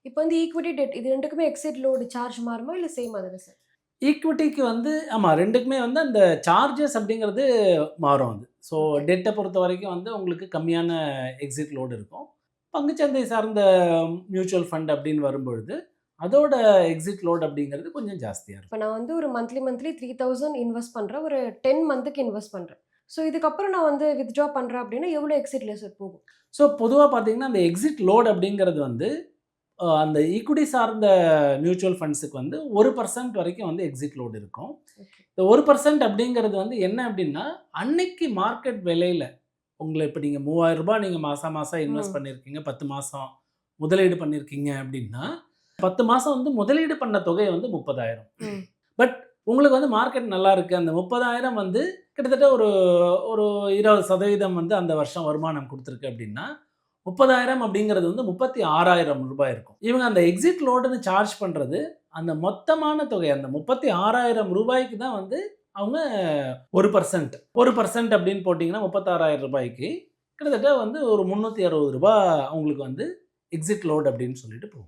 இப்போ வந்து equity, dead இது 2க்குமே எக்ஸிட் லோட் சார்ஜ் மாறுமா? இல்ல சேம் அதுல சார்? ஈக்விட்டிக்கு வந்து ஆமா 2க்குமே வந்து அந்த சார்ஜஸ் அப்படிங்கிறது மாறும் அது. So okay. டெட்ட பொறுத்தவரைக்கும் வந்து உங்களுக்கு கம்மியான எக்ஸிட் லோட் இருக்கும். பங்குச்சந்தை சார்ந்த மியூச்சுவல் ஃபண்ட் அப்படின்னு வரும்பொழுது, அதோட எக்ஸிட் லோட் அப்படிங்கிறது கொஞ்சம் ஜாஸ்தியா இப்ப இருக்கும். நான் வந்து ஒரு மந்த்லி 3000 இன்வெஸ்ட் பண்றேன். ஒரு 10 மந்த்துக்கு இன்வெஸ்ட் பண்றேன். ஸோ இதுக்கப்புறம் நான் வந்து வித்ட்ரா பண்றேன் அப்டின்னா, எவ்வளோ எக்ஸிட்ல சார் போகும்? ஸோ பொதுவா பார்த்தீங்கன்னா, அந்த எக்ஸிட் லோட் அப்படிங்கிறது வந்து அந்த ஈக்விட்டி சார்ந்த மியூச்சுவல் ஃபண்ட்ஸுக்கு வந்து 1% வரைக்கும் வந்து எக்ஸிட் லோட் இருக்கும். ஓகே. இந்த 1% அப்படிங்கிறது வந்து என்ன அப்படின்னா, அன்னைக்கு மார்க்கெட் விலையில உங்கள இப்ப நீங்க ரூ. 3000 நீங்க மாசம் மாசம் இன்வெஸ்ட் ம். பண்ணியிருக்கீங்க. 10 மாசம் முதலீடு பண்ணியிருக்கீங்க அப்படின்னா, 10 மாசம் வந்து முதலீடு பண்ண தொகை வந்து 30,000. ம். பட் உங்களுக்கு வந்து மார்க்கெட் நல்லா இருக்கு. அந்த 30,000 வந்து கிட்டத்தட்ட ஒரு ஒரு 20% வந்து அந்த வருஷம் வருமானம் குடுத்துருக்கு அப்படின்னா, 30,000 அப்படிங்கிறது வந்து ரூ. 36,000 இருக்கும். இவங்க அந்த எக்ஸிட் லோடுன்னு சார்ஜ் பண்றது, அந்த மொத்தமான தொகை அந்த ரூ. 36,000 தான் வந்து அவங்க 1%. 1% அப்படின்னு போட்டீங்கன்னா ரூ. 36,000 கிட்டத்தட்ட வந்து ஒரு ரூ. 360 அவங்களுக்கு வந்து எக்ஸிட் லோட் அப்படின்னு சொல்லிட்டு போகும்.